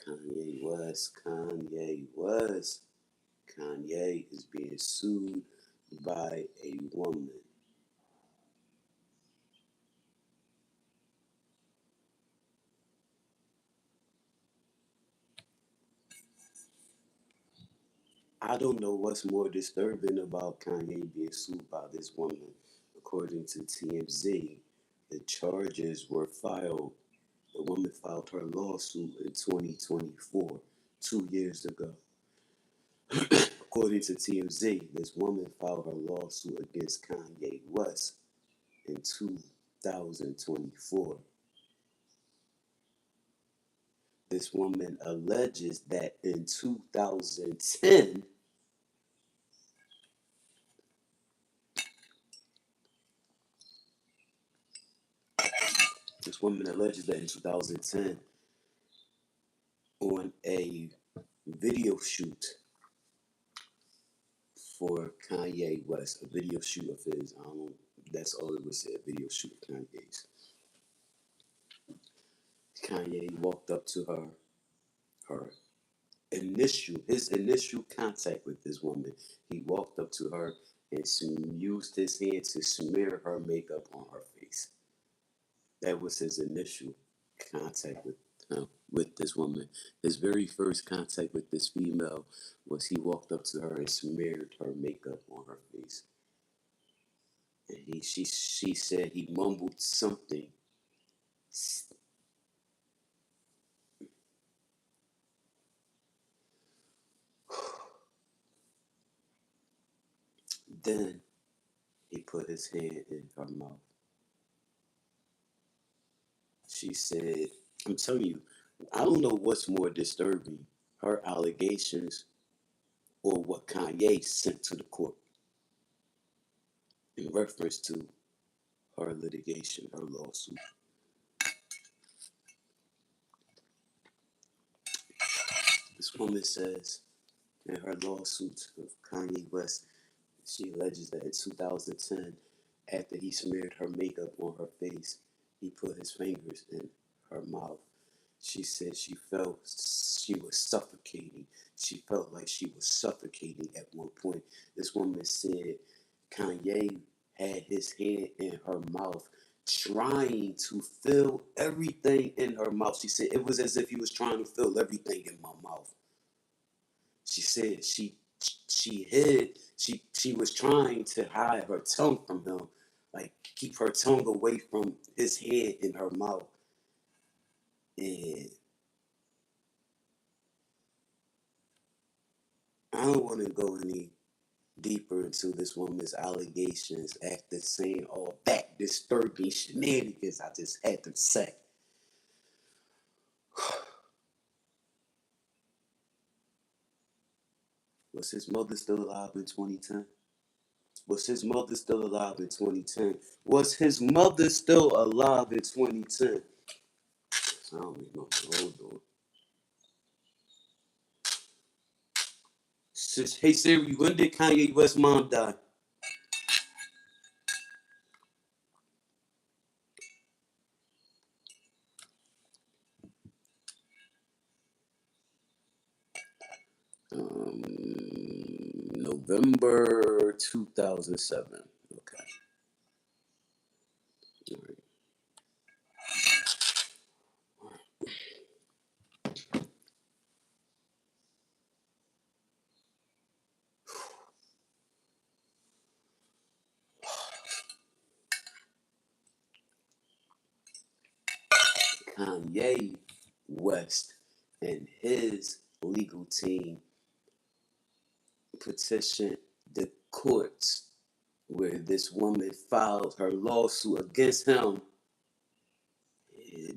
Kanye West. Kanye is being sued by a woman. I don't know what's more disturbing about Kanye being sued by this woman. According to TMZ, the charges were filed. The woman filed her lawsuit in 2024, 2 years ago. According to TMZ, this woman filed her lawsuit against Kanye West in 2024. This woman alleges that in 2010, this woman alleges that in 2010, on a video shoot for Kanye West, a video shoot of his, that's all it was said, video shoot of Kanye's. Kanye walked up to her his initial contact with this woman. He walked up to her and used his hand to smear her makeup on her face. That was his initial contact with this woman. His very first contact with this female was he walked up to her and smeared her makeup on her face. And she said he mumbled something. Then he put his hand in her mouth. She said, I'm telling you, I don't know what's more disturbing, her allegations or what Kanye sent to the court in reference to her litigation, her lawsuit. This woman says in her lawsuit of Kanye West, she alleges that in 2010, after he smeared her makeup on her face, he put his fingers in her mouth. She said she felt she was suffocating. She felt like she was suffocating at one point. This woman said Kanye had his hand in her mouth, trying to fill everything in her mouth. She said it was as if he was trying to fill everything in my mouth. She said she was trying to hide her tongue from him, like keep her tongue away from his head in her mouth. And I don't want to go any deeper into this woman's allegations after saying all that disturbing shenanigans I just had to say. Was his mother still alive in 2010? Was his mother still alive in 2010? Was his mother still alive in 2010? I don't remember. Hold on. Hey Siri, when did Kanye West's mom die? November 2007. Okay. All right. Kanye West and his legal team petitioned the courts where this woman filed her lawsuit against him.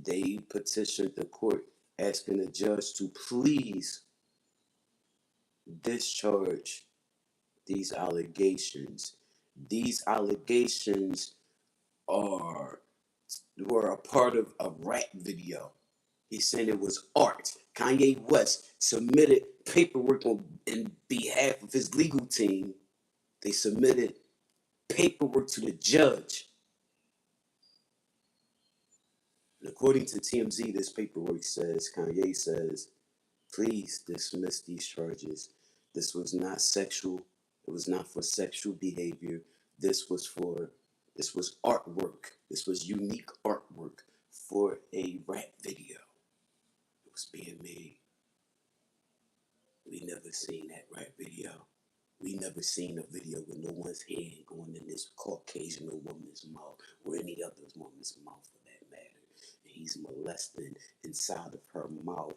They petitioned the court asking the judge to please discharge these allegations. These allegations are were a part of a rap video. He said it was art. Kanye West submitted paperwork in behalf of his legal team. They submitted paperwork to the judge. And according to TMZ, this paperwork says, Kanye says, Please dismiss these charges. This was not sexual. It was not for sexual behavior. This was for, this was artwork. This was unique artwork for a rap video. It was being made. We never seen that rap video. We never seen a video with no one's hand going in this Caucasian woman's mouth or any other woman's mouth for that matter. And he's molesting inside of her mouth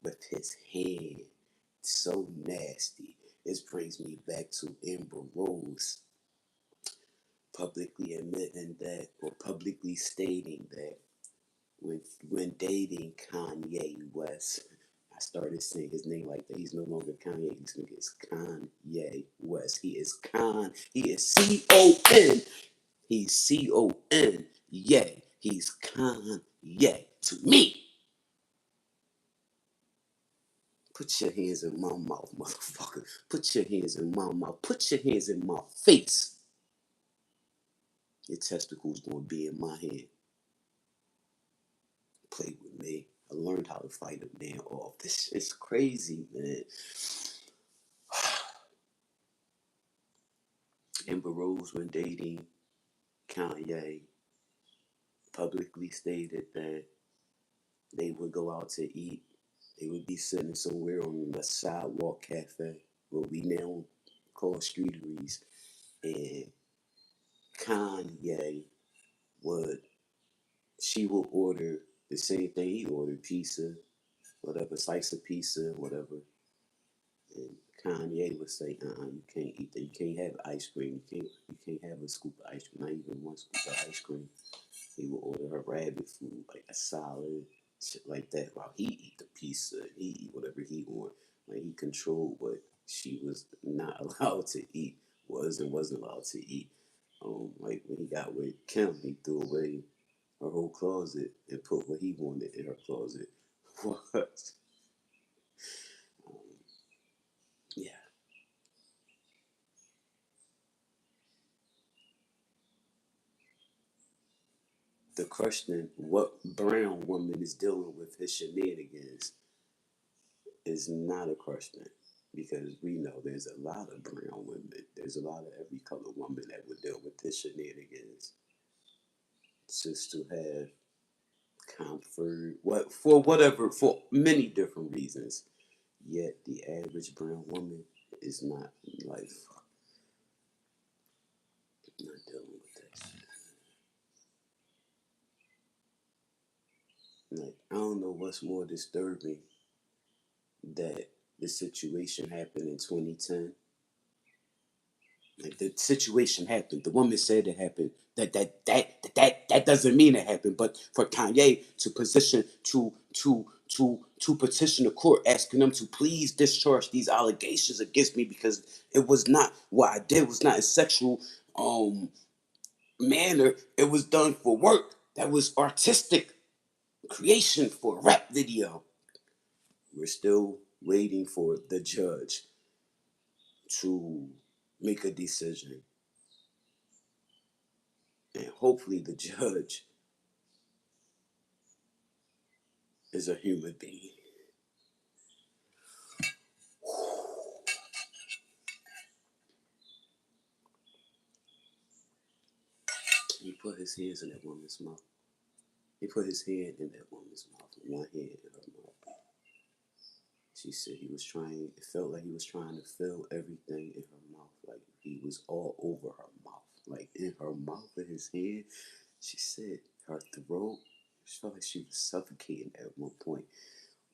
with his hand. So nasty. This brings me back to Amber Rose publicly admitting that, or publicly stating that when dating Kanye West, I started saying his name like that. He's no longer Kanye. This nigga is Kanye West. He is Con. He is C-O-N. He's C-O-N. Yeah. He's Kanye to me. Put your hands in my mouth, motherfucker. Put your hands in my mouth. Put your hands in my face. Your testicles gonna be in my hand. Play with me. I learned how to fight a man off. This is crazy, man. Amber Rose, when dating Kanye, publicly stated that they would go out to eat. They would be sitting somewhere on the sidewalk cafe, what we now call streeteries, and Kanye would, she would order the same thing he ordered, pizza, whatever, slice of pizza, whatever. And Kanye would say, you can't eat that. You can't have ice cream. You can't have a scoop of ice cream, not even one scoop of ice cream. He would order her rabbit food, like a salad, shit like that, while he eat the pizza, he eat whatever he want. Like he controlled what she was not allowed to eat, was and wasn't allowed to eat. Like when he got with Kim, he threw away her whole closet and put what he wanted in her closet. What? Um, yeah. The question, what brown woman is dealing with his shenanigans, is not a question, because we know there's a lot of brown women. There's a lot of every color woman that would deal with his shenanigans just to have comfort, what for whatever, for many different reasons. Yet the average brown woman is not like not dealing with that shit. Like I don't know what's more disturbing, that the situation happened in 2010. Like the situation happened. The woman said it happened. That doesn't mean it happened. But for Kanye to position to petition the court asking them to please discharge these allegations against me because it was not what I did was not a sexual manner. It was done for work. That was artistic creation for a rap video. We're still waiting for the judge to make a decision. And hopefully the judge is a human being. He put his hands in that woman's mouth. He put his hand in that woman's mouth, one hand in her mouth. She said he was trying, it felt like he was trying to fill everything in her mouth. Like he was all over her mouth. Like in her mouth, in his hand. She said her throat, she felt like she was suffocating at one point.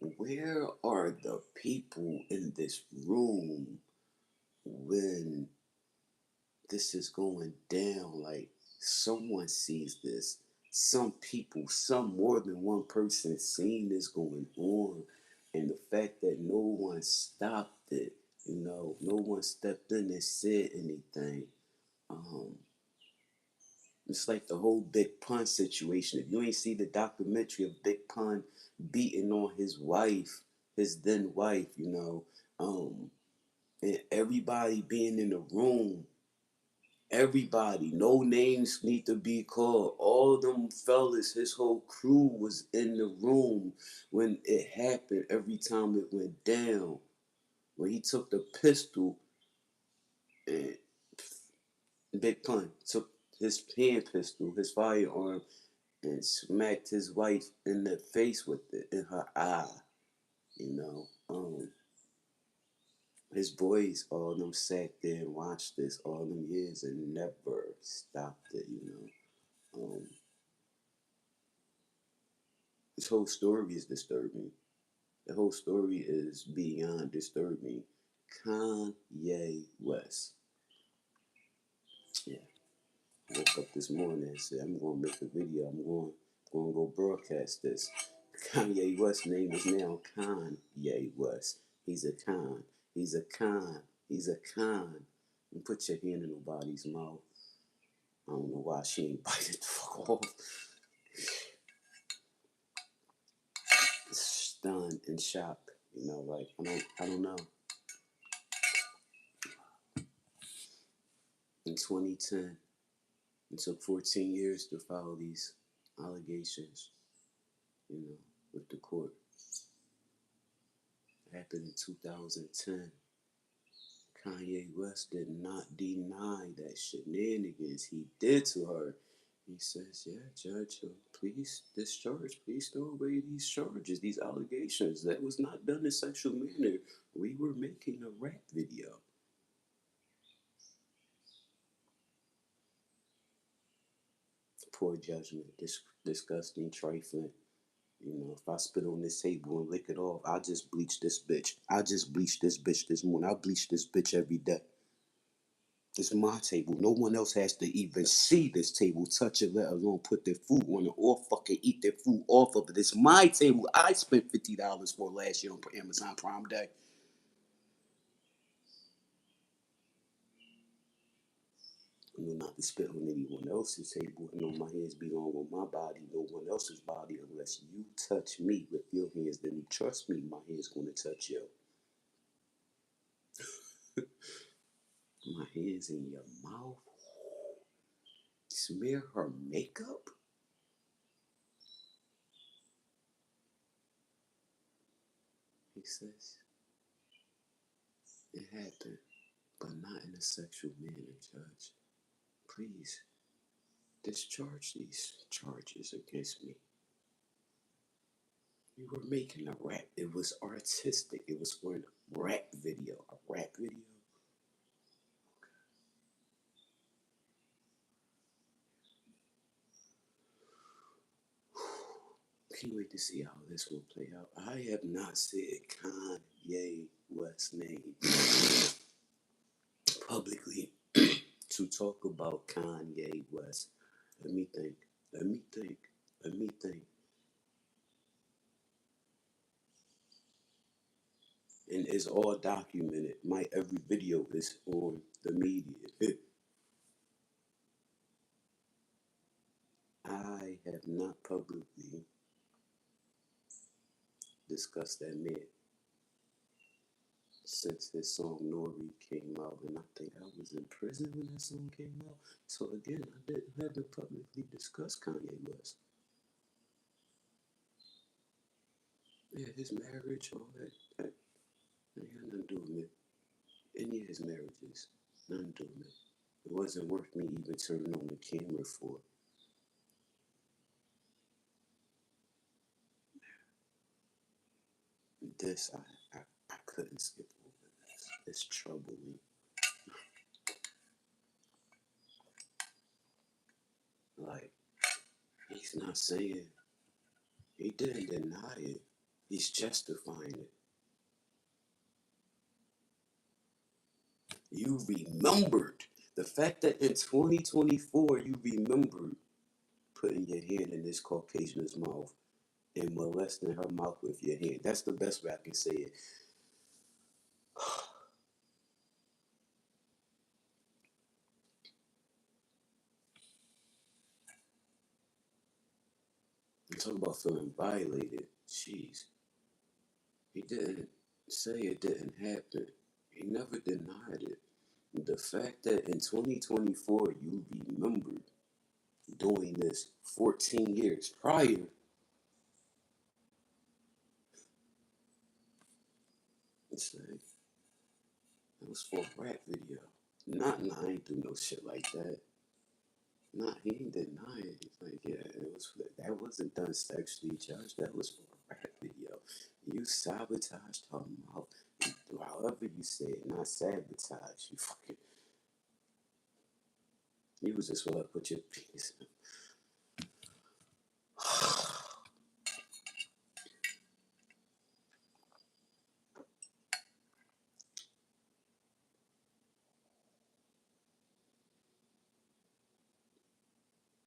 Where are the people in this room when this is going down? Like someone sees this. Some people, some more than one person seen this going on. And the fact that no one stopped it, no one stepped in and said anything. Um, it's like the whole Big Pun situation. If you ain't see the documentary of Big Pun beating on his wife, his then wife, and everybody being in the room, Everybody, no names need to be called. All them fellas, his whole crew was in the room when it happened. Every time it went down, when he took the pistol and Big Pun took his hand pistol, his firearm, and smacked his wife in the face with it in her eye. You know, his boys, all of them sat there and watched this all them years and never stopped it. This whole story is disturbing. The whole story is beyond disturbing. Kanye West. Yeah, I woke up this morning and said, I'm going to make a video. I'm going to go broadcast this. Kanye West's name is now Kanye West. He's a con. He's a con. He's a con. And put your hand in nobody's mouth. I don't know why she ain't biting the fuck off. Stunned and shocked. Like I don't know. In 2010, it took 14 years to file these allegations, with the court. It happened in 2010. Kanye West did not deny that shenanigans he did to her. He says, yeah, Judge, please discharge. Please throw away these charges, these allegations. That was not done in sexual manner. We were making a rap video. Poor judgment, disgusting, trifling. If I spit on this table and lick it off, I'll just bleach this bitch. I just bleached this bitch this morning. I bleach this bitch every day. It's my table. No one else has to even see this table, touch it, let alone put their food on it or fucking eat their food off of it. It's my table. I spent $50 for last year on Amazon Prime Day. I know not to spit on anyone else's table. I know my hands belong on my body, no one else's body, unless you touch me with your hands. Then you trust me, my hands gonna touch you. My hands in your mouth. Smear her makeup? He says, it happened, but not in a sexual manner, Judge. Please, discharge these charges against me. We were making a rap. It was artistic. It was for a rap video. A rap video? Can't wait to see how this will play out. I have not said Kanye West's name publicly to talk about Kanye West. Let me think. Let me think. Let me think. And it's all documented. My every video is on the media. I have not publicly discussed that man since his song Nori came out, and I think I was in prison when that song came out. So again, I haven't publicly discussed Kanye West. Yeah, his marriage, all that had nothing to do with me. Any of his marriages, nothing to do with me. It wasn't worth me even turning on the camera for. This, I couldn't skip over this. It's troubling. Like, he's not saying, he didn't deny it. He's justifying it. You remembered. The fact that in 2024 you remembered putting your hand in this Caucasian's mouth and molesting her mouth with your hand. That's the best way I can say it. I'm talking about feeling violated. Jeez. He didn't say it didn't happen. He never denied it. The fact that in 2024 you remember doing this 14 years prior, it's like, it was for a rap video. Nah, I ain't do no shit like that. Nah, he ain't denying. He's like, yeah, that wasn't done sexually, Judge. That was for a rap video. You sabotaged her mouth. However you say it, not sabotage. You fucking, you was just want to put your penis in.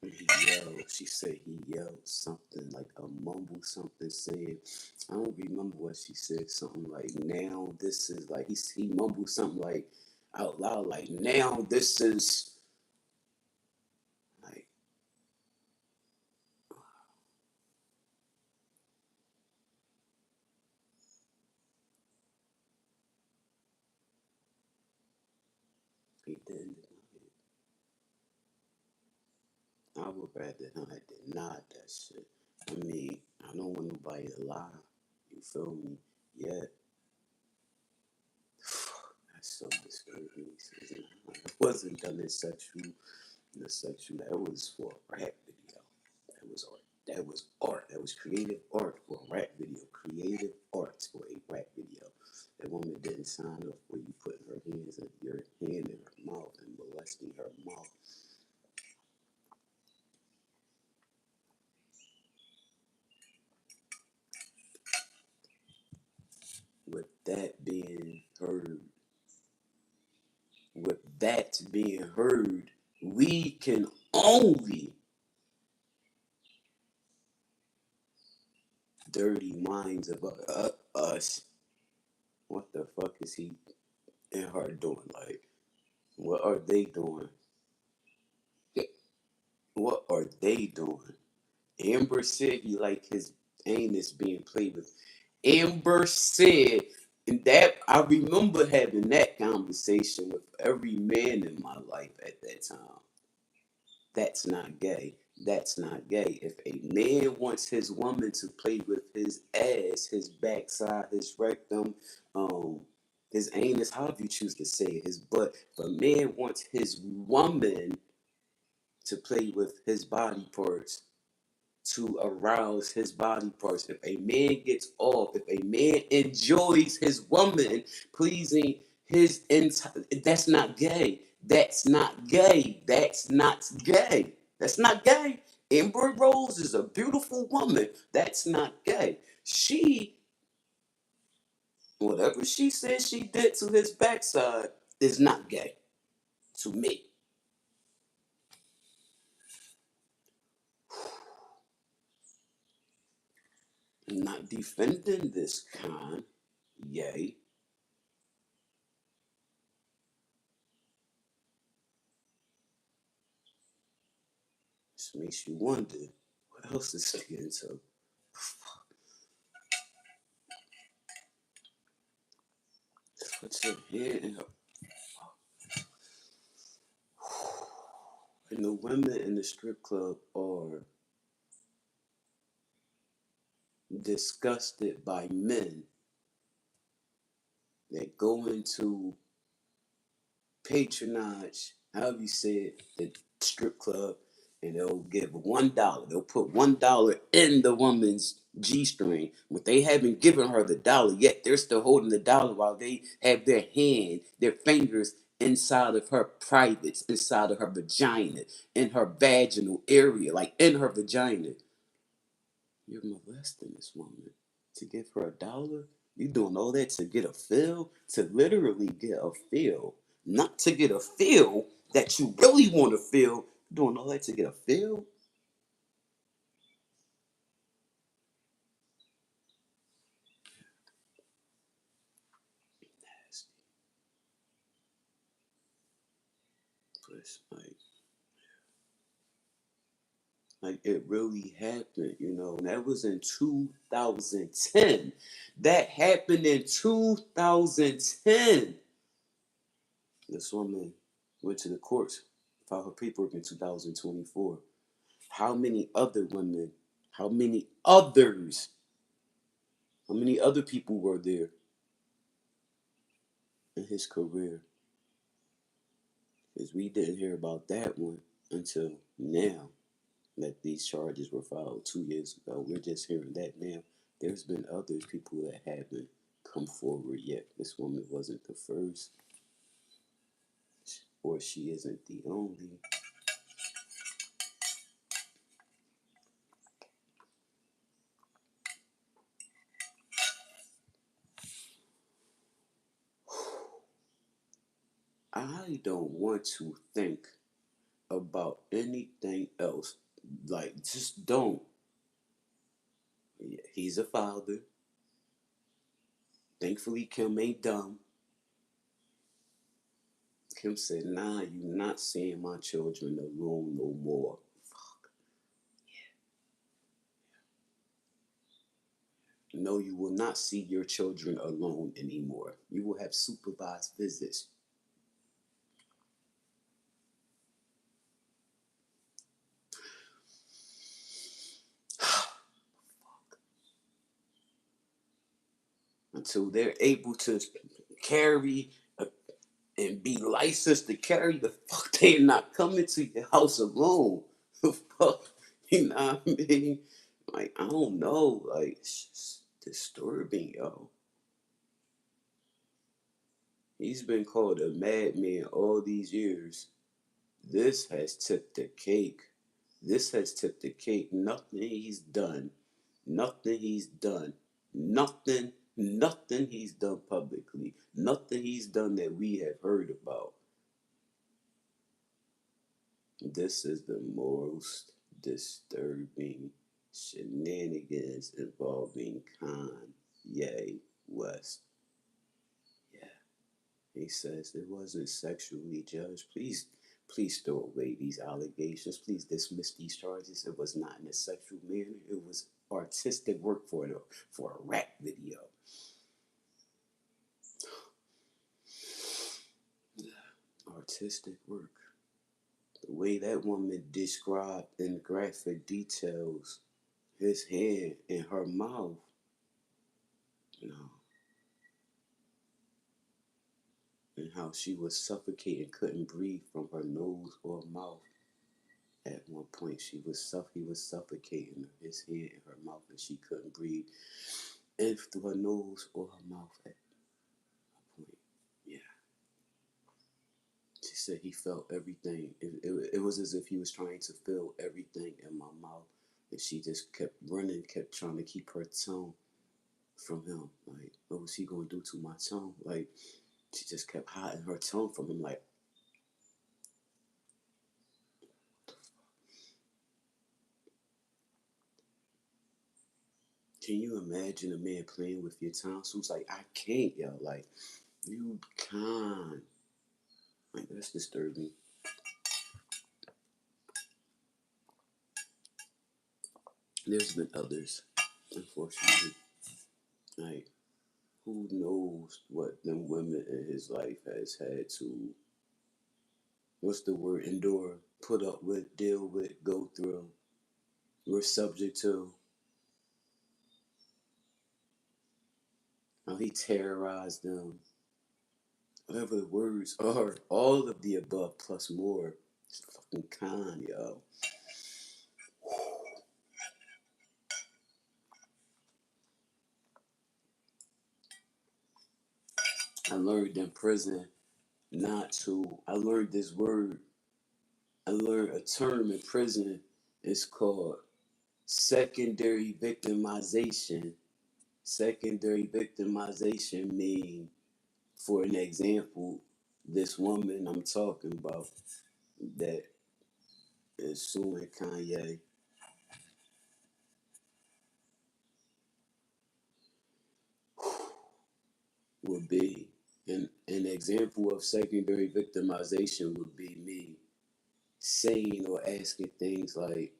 He yelled. She said he yelled something like a mumble something saying, I don't remember what she said. Something like, now this is like, he mumbled something like out loud, like, now this is like, he didn't deny it. I would rather not deny that shit. I mean, I don't want nobody to lie. You feel me? Yet, that's so disturbing. It wasn't done in sexual. The sexual, that was for a rap video. That was art. That was art. That was creative art for a rap video. Creative art for a rap video. That woman didn't sign up for you putting her hands in your hand in her mouth and molesting her mouth. With that being heard, we can only dirty minds of us. What the fuck is he and her doing? Like, what are they doing? What are they doing? Amber said he like his anus being played with. Amber said, and that I remember having that conversation with every man in my life at that time. That's not gay. That's not gay. If a man wants his woman to play with his ass, his backside, his rectum, um, his anus, however you choose to say it, his butt. If a man wants his woman to play with his body parts, to arouse his body parts. If a man gets off, if a man enjoys his woman pleasing his entire, that's not gay. That's not gay. That's not gay. That's not gay. Amber Rose is a beautiful woman. That's not gay. She, whatever she says she did to his backside is not gay to me. I'm not defending this con. Yay. This makes you wonder, what else is he into? Put your hand up. And the women in the strip club are disgusted by men that go into patronage, however you say it, the strip club, and they'll give $1. They'll put $1 in the woman's G string, but they haven't given her the dollar yet. They're still holding the dollar while they have their hand, their fingers inside of her privates, inside of her vagina, in her vaginal area, like in her vagina. You're molesting this woman to give her $1. You doing all that to get a feel, to literally get a feel, not to get a feel that you really want to feel. Doing all that to get a feel. Nasty. But like it really happened, and that was in 2010. That happened in 2010. This woman went to the courts, filed her paperwork in 2024. How many other women, how many others, how many other people were there in his career? Because we didn't hear about that one until now that these charges were filed 2 years ago. We're just hearing that now. There's been other people that haven't come forward yet. This woman wasn't the first, or she isn't the only. I don't want to think about anything else. Like, just don't. Yeah, he's a father. Thankfully, Kim ain't dumb. Kim said, nah, you not seeing my children alone no more. No, you will not see your children alone anymore. You will have supervised visits. Until they're able to carry and be licensed to carry, the fuck they not coming to your house alone. The fuck, you know what I mean? Like, I don't know. Like, it's just disturbing, yo. He's been called a madman all these years. This has tipped the cake. This has tipped the cake. Nothing he's done. Nothing he's done. Nothing he's done publicly. Nothing he's done that we have heard about. This is the most disturbing shenanigans involving Kanye West. Yeah. He says it wasn't sexually judged. Please throw away these allegations. Please dismiss these charges. It was not in a sexual manner. It was artistic work for a rap video. Artistic work. The way that woman described in graphic details his hand and her mouth, you know, and how she was suffocating, couldn't breathe from her nose or mouth. At one point, he was suffocating his head in her mouth, and she couldn't breathe in through her nose or her mouth. At one point, yeah. She said he felt everything. It was as if he was trying to feel everything in my mouth, and she just kept running, kept trying to keep her tongue from him. Like, what was he gonna do to my tongue? Like, she just kept hiding her tongue from him. Like, can you imagine a man playing with your tonsils? Like, I can't, yo. Like, you can't. Like, that's disturbing. There's been others, unfortunately. Like, who knows what them women in his life has had to, what's the word, endure, put up with, deal with, go through, we're subject to. How he terrorized them. Whatever the words are, all of the above plus more. It's fucking con, yo. I learned in prison not to. I learned this word. I learned a term in prison. It's called secondary victimization. Secondary victimization mean, for an example, this woman I'm talking about that is suing Kanye would be an example of secondary victimization would be me saying or asking things like,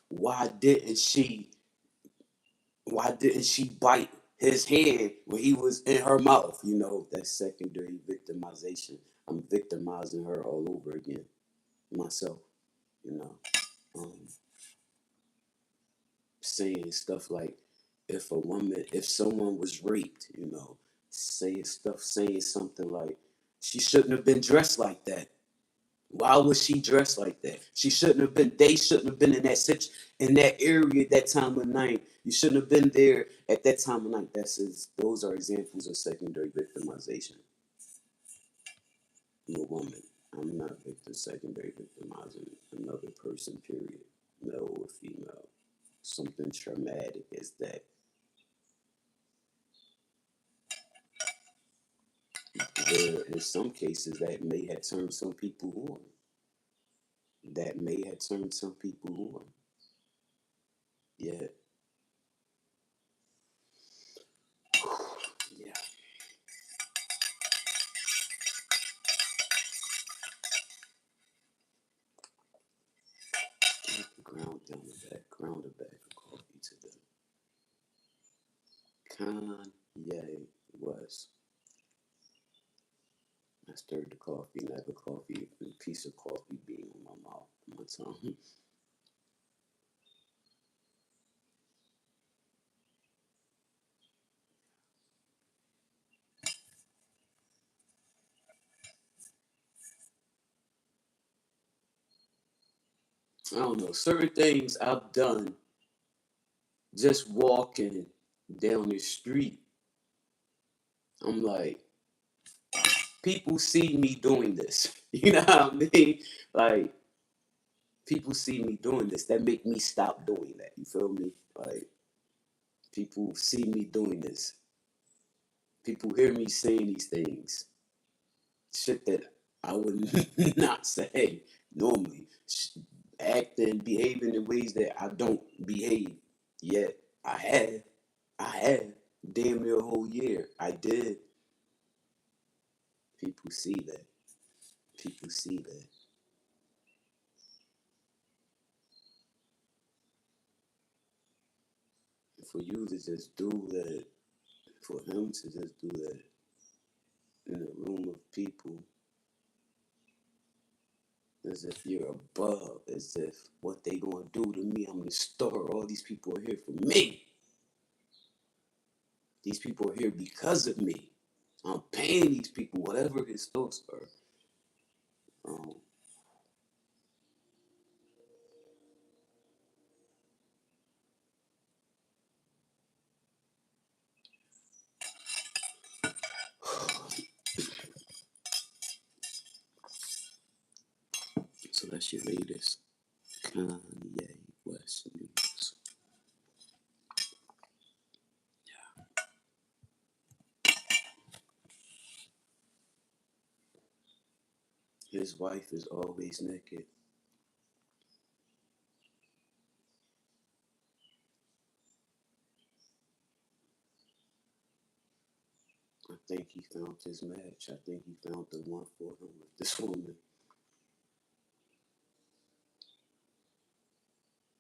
why didn't she why didn't she bite his head when he was in her mouth? You know, that's secondary victimization. I'm victimizing her all over again, myself, you know. Um, Saying stuff like, if someone was raped, saying something like, she shouldn't have been dressed like that. Why was she dressed like that? She shouldn't have been. They shouldn't have been in in that area at that time of night. You shouldn't have been there at that time of night. Those are examples of secondary victimization of a woman. I'm not secondary victimizing another person. Period. Male or female. Something traumatic is that. There, in some cases, that may have turned some people on. That may have turned some people on. Yeah. Yeah. Ground the bag of coffee to the Kanye West. I stirred the coffee, and the coffee, a piece of coffee being on my mouth, on my tongue. I don't know, certain things I've done just walking down the street. I'm like, people see me doing this. You know what I mean? Like, people see me doing this. That make me stop doing that. You feel me? Like, people see me doing this. People hear me saying these things. Shit that I would not say normally. Acting, behaving in ways that I don't behave. Yet I have. I have. Damn near a whole year. I did. People see that. People see that. For you to just do that, for him to just do that in a room of people, as if you're above, as if what they gonna do to me, I'm the star. All these people are here for me. These people are here because of me. I'm paying these people, whatever his thoughts are. Um, so that's your latest Kanye West news. His wife is always naked. I think he found his match. I think he found the one for him with this woman.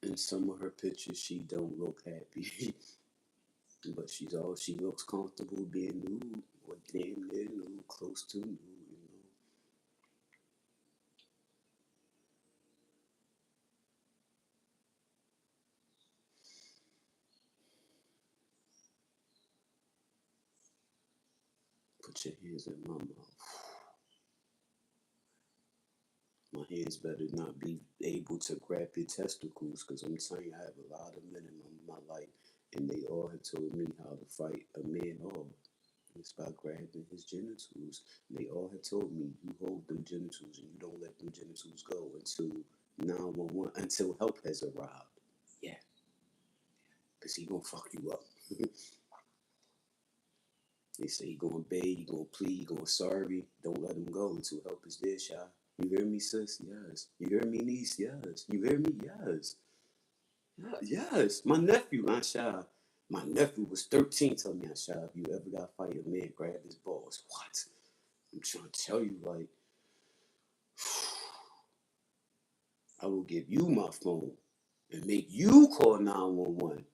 In some of her pictures, she don't look happy, but she looks comfortable being nude or damn near nude, close to nude. Put your hands in my mouth. My hands better not be able to grab your testicles, because I'm telling you, I have a lot of men in my life, and they all have told me how to fight a man off. It's by grabbing his genitals. They all have told me, you hold them genitals and you don't let them genitals go until 911, until help has arrived. Yeah, because he gonna fuck you up. They say he gonna beg, he gonna plead, he gonna sorry. Don't let him go until help is there, Shy. You hear me, sis? Yes. You hear me, niece? Yes. You hear me? Yes. Yeah, yes. My nephew, Aunt Shy. My nephew was 13, telling me, Aunt Shy, if you ever got to fight a man, grab his balls. What? I'm trying to tell you, like, I will give you my phone and make you call 911.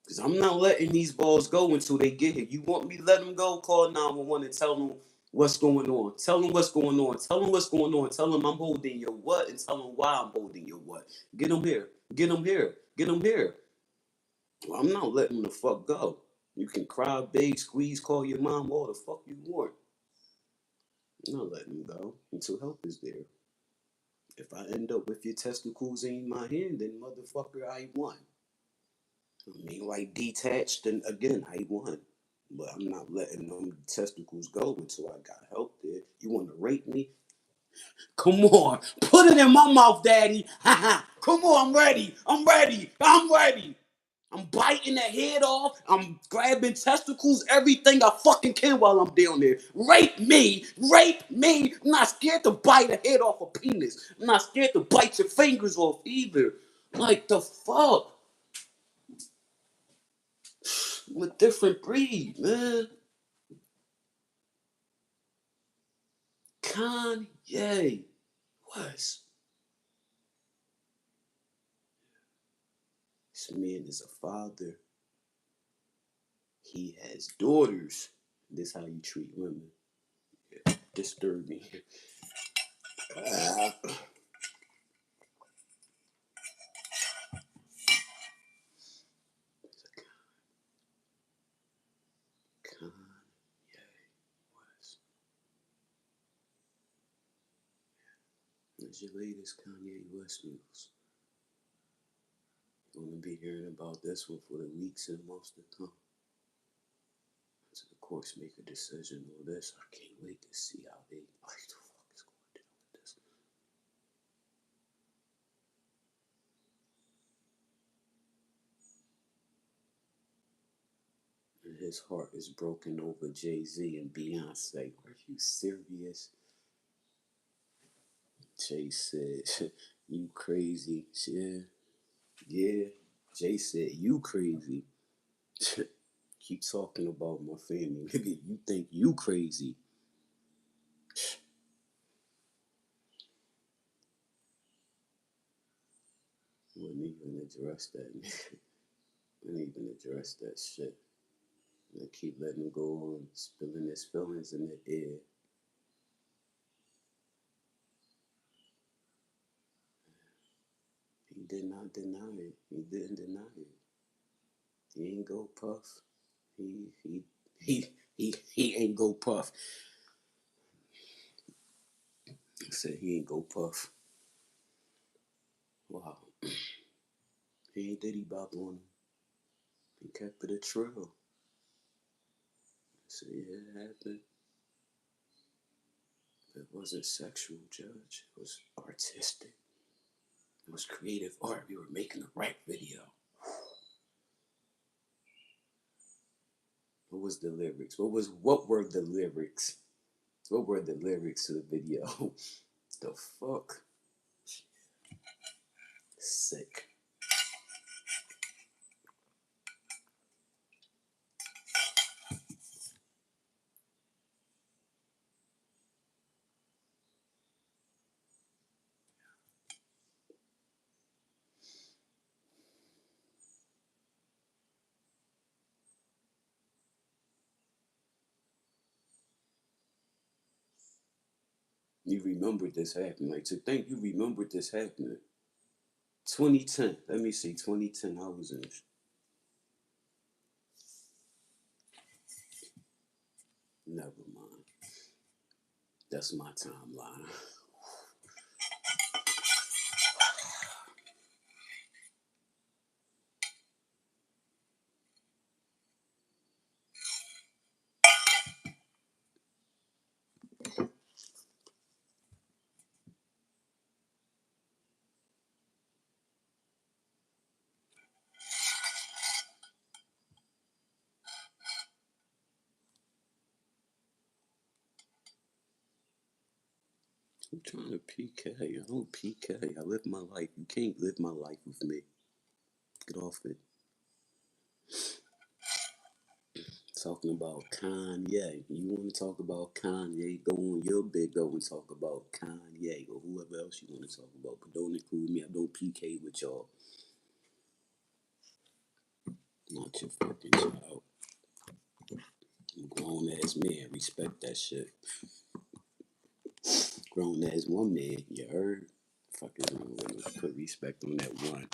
Because I'm not letting these balls go until they get here. You want me to let them go? Call 911 and tell them What's going on? Tell them what's going on. Tell them what's going on. Tell them I'm holding your what and tell them why I'm holding your what. Get them here. Get them here. Get them here. Well, I'm not letting the fuck go. You can cry, beg, squeeze, call your mom, all the fuck you want. I'm not letting them go until help is there. If I end up with your testicles in my hand, then motherfucker, I won. I mean, like detached, then again, I won. But I'm not letting them testicles go until I got help there. You want to rape me? Come on, put it in my mouth, daddy. Come on, I'm ready. I'm ready. I'm ready. I'm biting the head off. I'm grabbing testicles, everything I fucking can while I'm down there. Rape me. Rape me. I'm not scared to bite the head off a penis. I'm not scared to bite your fingers off either. Like the fuck? I'm a different breed, man. Kanye West. This man is a father. He has daughters. This is how you treat women. Disturbing. Ah. Kanye West. What's your latest Kanye West news? You're going to be hearing about this one for the weeks and months to come. Until the courts make a decision on this, I can't wait to see how they, like, the fuck is going down with this. And his heart is broken over Jay-Z and Beyonce. Are you serious? Jay said, you crazy. Yeah. Yeah. Jay said, you crazy. Keep talking about my family. Nigga, you think you crazy. Wouldn't even address that. Wouldn't even address that shit. And keep letting him go on, spilling his feelings in the air. He did not deny it. He didn't deny it. He ain't go puff. He ain't go puff. He said he ain't go puff. Wow. He ain't diddy bop on him. He kept it a trail. So yeah, it happened. It wasn't sexual, Judge. It was artistic. It was creative art. We were making a rap video. What was the lyrics? What were the lyrics? What were the lyrics to the video? The fuck? Sick. You remembered this happening. Like, to think you remembered this happening. 2010. Let me see. 2010. I was in. Never mind. That's my timeline. I'm trying to PK. I don't PK. I live my life. You can't live my life with me. Get off it. Talking about Kanye. You want to talk about Kanye? Go on your big. Go and talk about Kanye or whoever else you want to talk about. But don't include me. I don't PK with y'all. Not your fucking child. I'm grown. grown ass man. Respect that shit. Grown ass woman. You heard? Fucking wrong with me. Put respect on that one.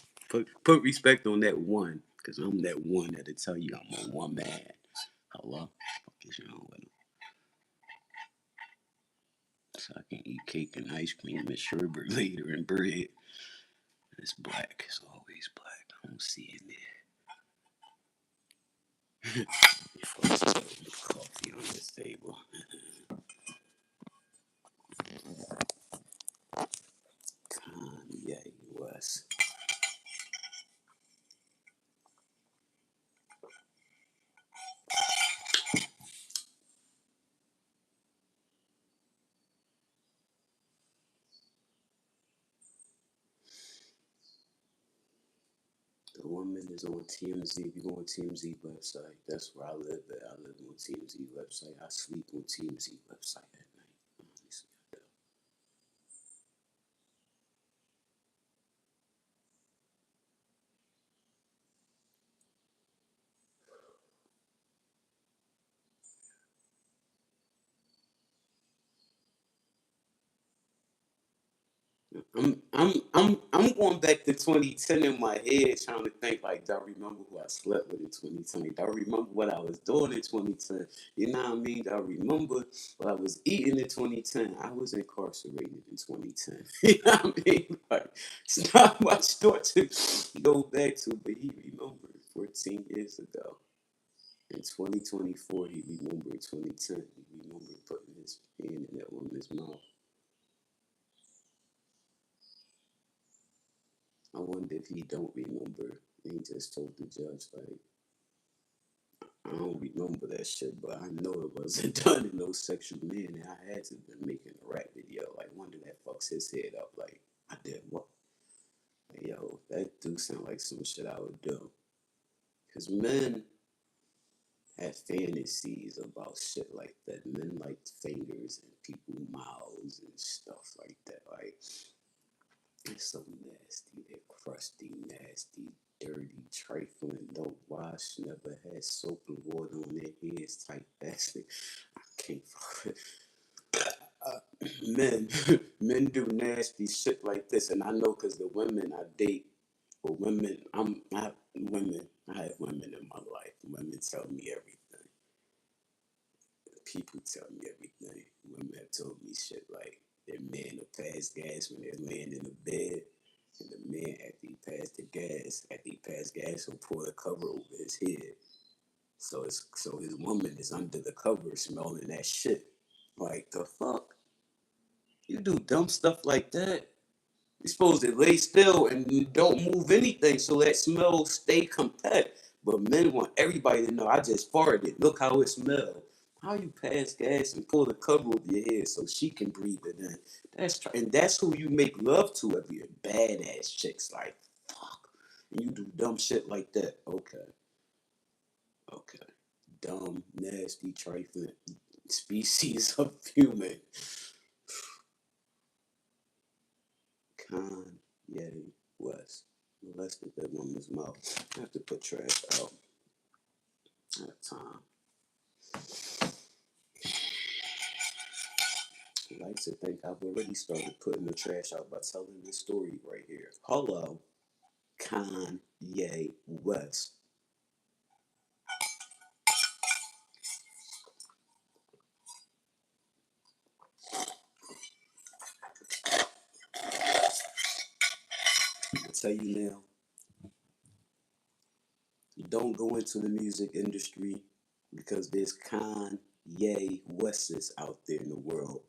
Put respect on that one. Cause I'm that one that'll tell you I'm a one man. Hello? Fuck is wrong with him? So I can eat cake and ice cream and sherbet later and bread. It's black. It's always black. I don't see it there. Coffee on this table. Kanye West. The woman is on TMZ. If you go on TMZ website, that's where I live at. I live on TMZ website. I sleep on TMZ website at night. Honestly, I'm going back to 2010 in my head, trying to think like, do I remember who I slept with in 2010? Do I remember what I was doing in 2010? You know what I mean? Do I remember what I was eating in 2010? I was incarcerated in 2010. You know what I mean? Like, it's not much thought to go back to, but he remembered 14 years ago. In 2024, he remembered 2010. He remembered putting his hand in that woman's mouth. I wonder if he don't remember. And he just told the judge, like, I don't remember that shit, but I know it wasn't done in no sexual manner. I had to have been making a rap video. Like, wonder that fucks his head up. Like, I did what? Like, yo, that do sound like some shit I would do. Because men have fantasies about shit like that. Men like fingers and people's mouths and stuff like that. Like, it's so nasty. They're crusty, nasty, dirty, trifling, no wash, never had soap and water on their heads type bastard. I can't fuck with men. Men do nasty shit like this, and I know because the women I date, or women, I have women. I have women in my life. Women tell me everything. People tell me everything. Women have told me shit like their man will pass gas when they're laying in the bed. And the man, after he passed gas, he'll pull the cover over his head. So his woman is under the cover smelling that shit. Like the fuck? You do dumb stuff like that. You're supposed to lay still and don't move anything so that smell stay compact. But men want everybody to know I just farted. Look how it smells. How you pass gas and pull the cover over your head so she can breathe it in. And that's who you make love to every badass chicks like fuck. And you do dumb shit like that. Okay. Okay. Dumb, nasty, trifling species of human. Kanye West. Molested that woman's mouth. I have to put trash out at a time. I like to think I've already started putting the trash out by telling this story right here. Hello, Kanye West. I tell you now, don't go into the music industry because there's Kanye Wests out there in the world.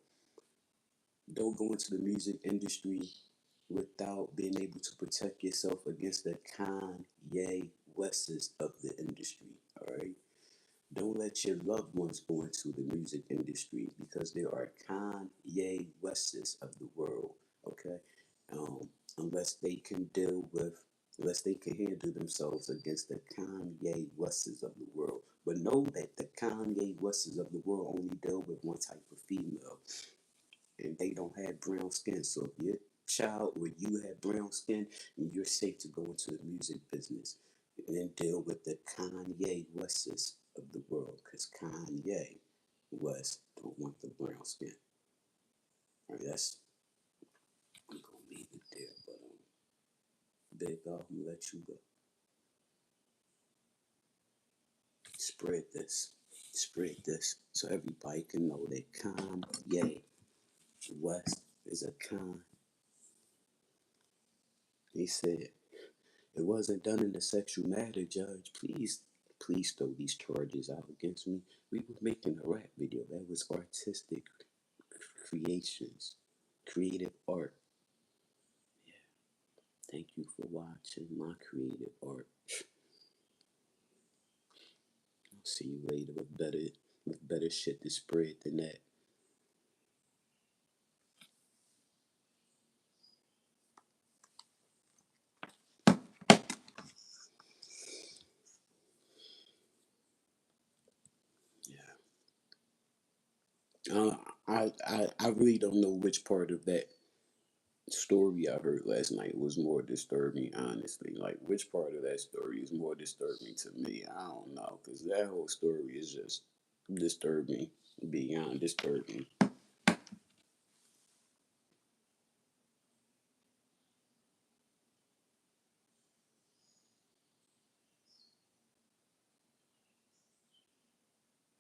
Don't go into the music industry without being able to protect yourself against the Kanye Wests of the industry. All right. Don't let your loved ones go into the music industry because there are Kanye Wests of the world. Okay. Um, unless they can deal with, unless they can handle themselves against the Kanye Wests of the world. But know that the Kanye Wests of the world only deal with one type of female, and they don't have brown skin. So if your child or you have brown skin, you're safe to go into the music business and deal with the Kanye Wests of the world, because Kanye West don't want the brown skin. All right, that's I'm gonna leave it there, but big dog, I'm gonna let you go. Spread this, spread this, so everybody can know that Kanye West is a con. He said it wasn't done in a sexual matter, Judge. Please throw these charges out against me. We were making a rap video that was artistic creations, creative art. Yeah, thank you for watching my creative art. I'll see you later with better shit to spread than that. Yeah. I really don't know which part of that story I heard last night was more disturbing, honestly. Like, which part of that story is more disturbing to me? I don't know, because that whole story is just disturbing, beyond disturbing.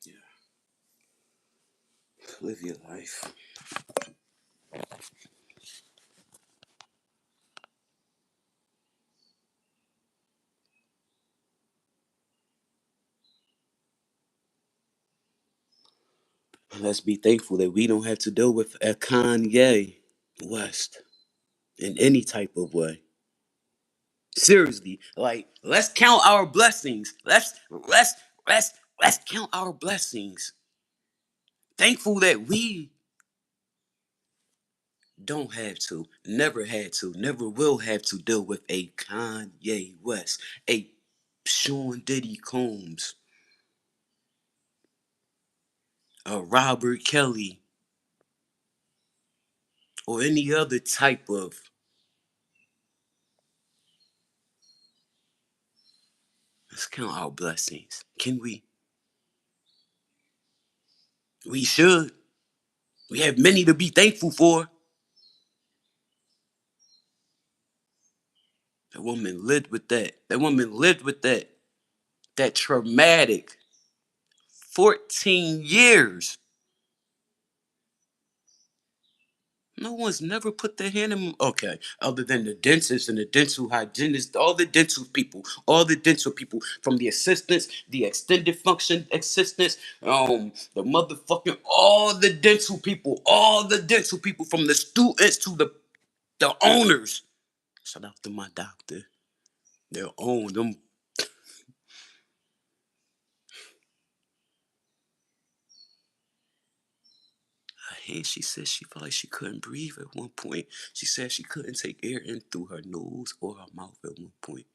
Yeah, live your life. Let's be thankful that we don't have to deal with a Kanye West in any type of way. Seriously, like, let's count our blessings. Let's count our blessings. Thankful that we don't have to, never had to, never will have to deal with a Kanye West, a Sean Diddy Combs, a Robert Kelly, or any other type of. Let's count our blessings. Can we? We should. We have many to be thankful for. That woman lived with that. That woman lived with that. That traumatic 14 years. No one's never put their hand in. Okay, other than the dentist and the dental hygienist, all the dental people, from the assistants, the extended function assistants, the motherfucking, all the dental people, from the students to the owners. Shout out to my doctor. They're own them. Hey, she said she felt like she couldn't breathe at one point. She said she couldn't take air in through her nose or her mouth at one point.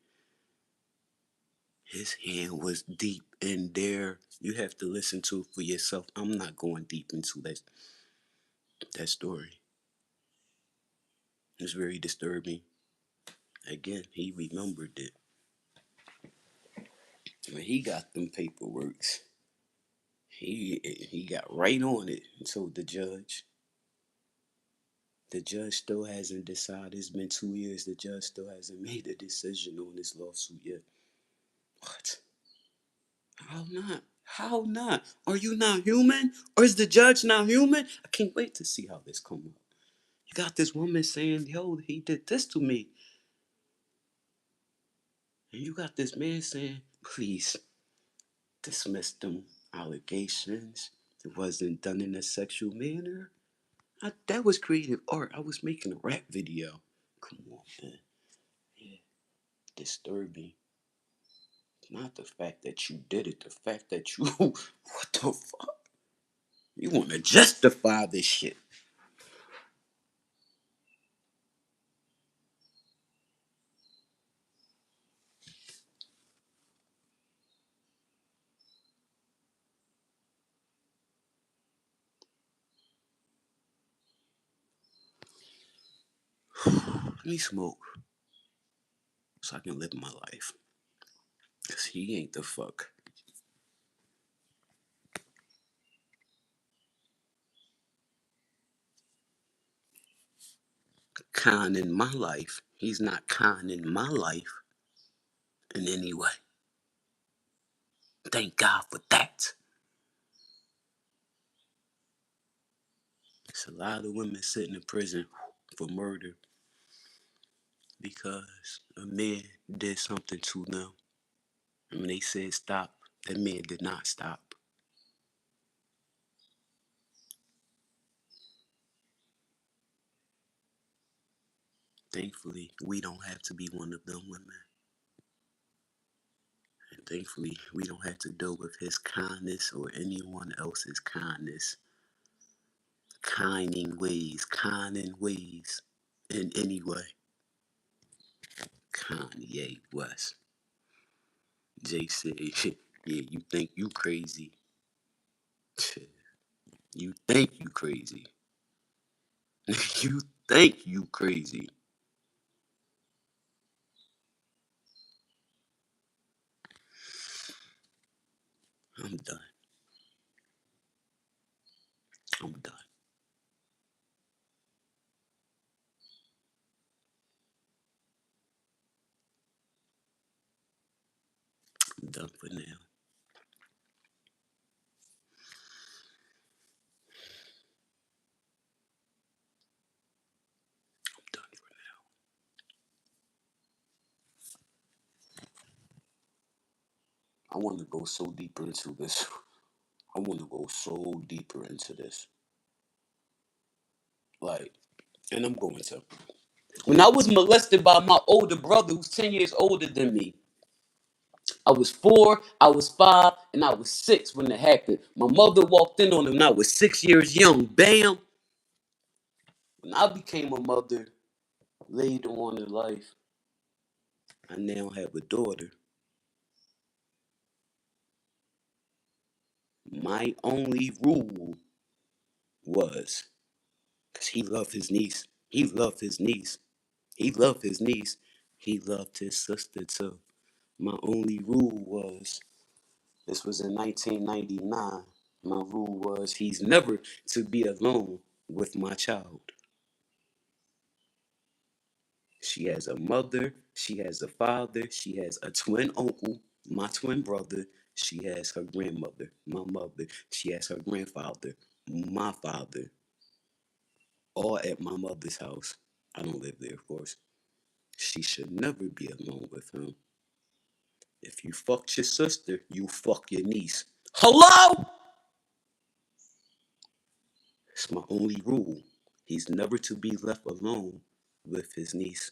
His hand was deep in there. You have to listen to it for yourself. I'm not going deep into that story. It's very disturbing. Again, he remembered it. When he got them paperworks, he got right on it and told the judge. The judge still hasn't decided. It's been 2 years. The judge still hasn't made a decision on this lawsuit yet. What? How not? How not? Are you not human? Or is the judge not human? I can't wait to see how this comes out. You got this woman saying, yo, he did this to me. And you got this man saying, please dismiss them allegations. It wasn't done in a sexual manner. That was creative art. I was making a rap video. Come on, man. Yeah, disturbing. Not the fact that you did it, the fact that you, what the fuck? You want to justify this shit. Let me smoke so I can live my life. Because he ain't the fuck. kind in my life. He's not kind in my life in any way. Thank God for that. There's a lot of women sitting in prison for murder because a man did something to them. And when they said stop, that man did not stop. Thankfully, we don't have to be one of them women. And thankfully, we don't have to deal with his kindness or anyone else's kindness. Kind in ways, in any way. Kanye West. Jay said, yeah, you think you crazy. You think you crazy. You think you crazy. I'm done. I'm done. I'm done for now. I'm done for now. I want to go so deeper into this. I want to go so deeper into this. Like, and I'm going to. When I was molested by my older brother, who's 10 years older than me, I was 4, I was 5, and I was 6 when it happened. My mother walked in on him when I was 6 years young. Bam! When I became a mother later on in life, I now have a daughter. My only rule was, because he loved his niece. He loved his niece. He loved his niece. He loved his sister too. My only rule was, this was in 1999. My rule was, he's never to be alone with my child. She has a mother, she has a father, she has a twin uncle, my twin brother, she has her grandmother, my mother, she has her grandfather, my father, all at my mother's house. I don't live there, of course. She should never be alone with him. If you fucked your sister, you fuck your niece. Hello? It's my only rule. He's never to be left alone with his niece.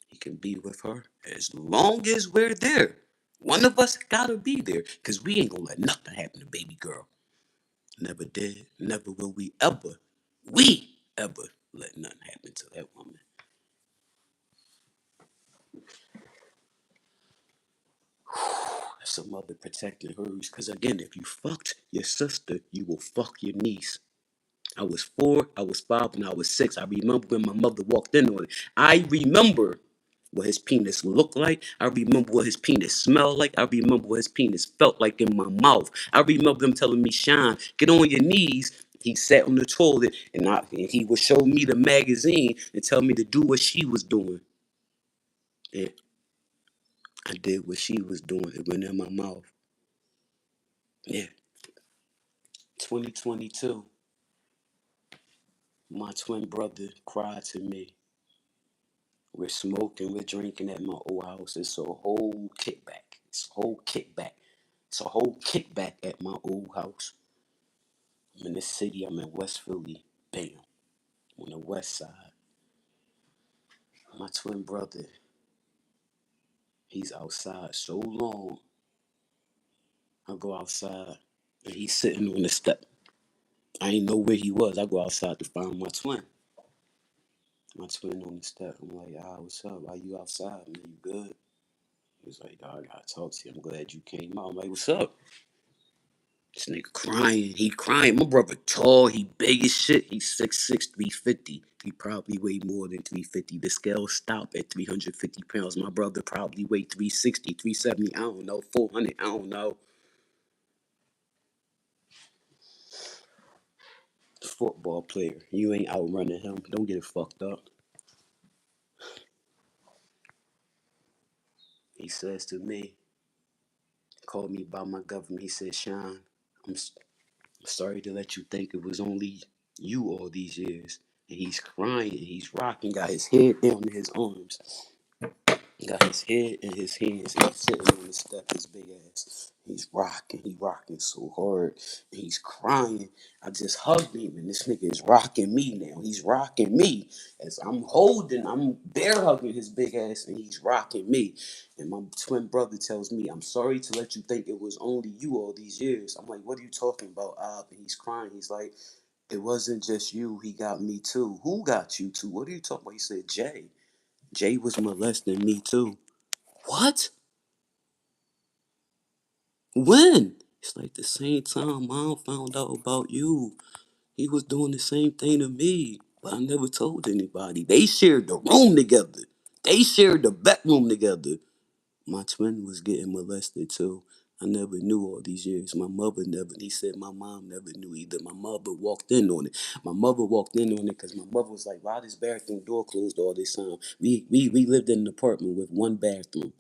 He can be with her as long as we're there. One of us gotta be there, because we ain't gonna let nothing happen to baby girl. Never did, never will we ever let nothing happen to that woman. That's a mother protecting hers, because again, if you fucked your sister, you will fuck your niece. I was 4, I was 5, and I was 6. I remember when my mother walked in on it. I remember what his penis looked like. I remember what his penis smelled like. I remember what his penis felt like in my mouth. I remember them telling me, Sean, get on your knees. He sat on the toilet and he would show me the magazine and tell me to do what she was doing. And I did what she was doing. It went in my mouth. Yeah. 2022, my twin brother cried to me. We're smoking, we're drinking at my old house. It's a whole kickback. It's a whole kickback. It's a whole kickback at my old house. I'm in the city, I'm in West Philly. Bam. On the west side. My twin brother, he's outside so long. I go outside and he's sitting on the step. I ain't know where he was. I go outside to find my twin. My twin on the step. I'm like, what's up? Why you outside, man? You good? He was like, I gotta talk to you. I'm glad you came out. I'm like, what's up? This nigga crying. He crying. My brother tall. He big as shit. He's 6'6", 350. He probably weighed more than 350. The scale stopped at 350 pounds. My brother probably weighed 360, 370. I don't know. 400. I don't know. Football player. You ain't outrunning him. Don't get it fucked up. He says to me, called me by my government. He said, Sean, I'm sorry to let you think it was only you all these years. And he's crying, he's rocking, got his head down in his arms. Got his head in his hands and he's sitting on the step, his big ass. He rocking so hard. And he's crying. I just hugged him and this nigga is rocking me now. He's rocking me. As I'm bear hugging his big ass and he's rocking me. And my twin brother tells me, I'm sorry to let you think it was only you all these years. I'm like, what are you talking about, Ab? And he's crying. He's like, it wasn't just you, he got me too. Who got you too? What are you talking about? He said, Jay. Jay was molesting me too. What? When? It's like the same time Mom found out about you. He was doing the same thing to me, but I never told anybody. They shared the room together. They shared the bedroom together. My twin was getting molested too. I never knew all these years. My mother never, he said my mom never knew either. My mother walked in on it. My mother walked in on it because my mother was like, why this bathroom door closed all this time? We lived in an apartment with one bathroom.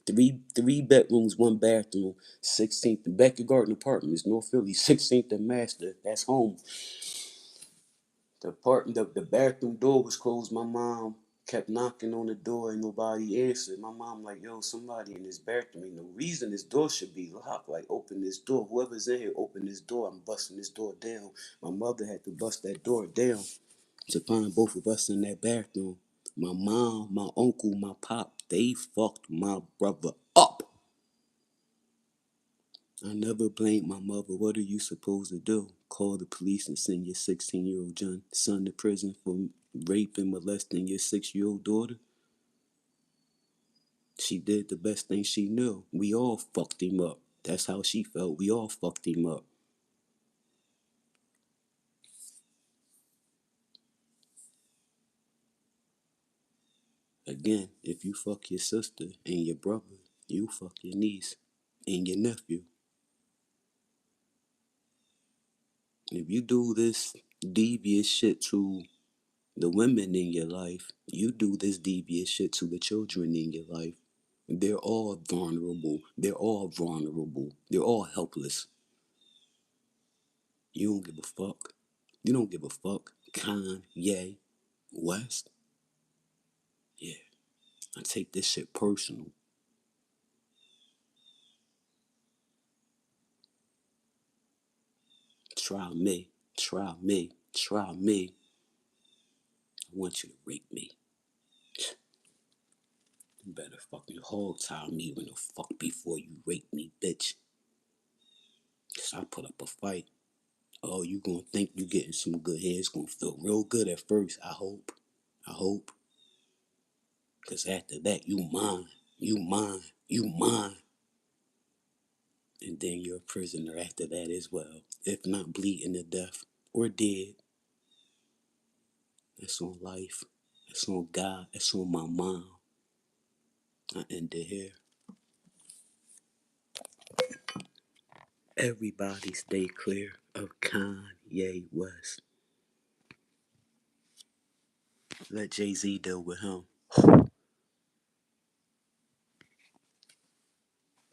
Three bedrooms, one bathroom, 16th, the Becker Garden Apartments, North Philly, 16th and Master. That's home. The bathroom door was closed. My mom kept knocking on the door and nobody answered. My mom like, yo, somebody in this bathroom. Ain't no reason this door should be locked. Like, open this door. Whoever's in here, open this door. I'm busting this door down. My mother had to bust that door down to find both of us in that bathroom. My mom, my uncle, my pop, they fucked my brother up. I never blamed my mother. What are you supposed to do? Call the police and send your 16-year-old son to prison for rape and molesting your 6-year-old daughter? She did the best thing she knew. We all fucked him up. That's how she felt. We all fucked him up. Again, if you fuck your sister and your brother, you fuck your niece and your nephew. If you do this devious shit to the women in your life, you do this devious shit to the children in your life. They're all vulnerable. They're all vulnerable. They're all helpless. You don't give a fuck. You don't give a fuck. Kanye West. Yeah, I take this shit personal. Try me. Try me. Try me. I want you to rape me. You better fucking hog tie me when the fuck before you rape me, bitch. Cause I put up a fight. Oh, you gonna think you getting some good hair. It's gonna feel real good at first, I hope. I hope. Cause after that, you mine. You mine. You mine. And then you're a prisoner after that as well. If not bleeding to death or dead. That's on life. That's on God. That's on my mom. I end it here. Everybody stay clear of Kanye West. Let Jay-Z deal with him.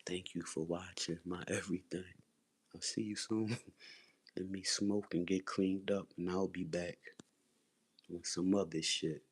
Thank you for watching my everything. I'll see you soon. Let me smoke and get cleaned up, and I'll be back on some other shit.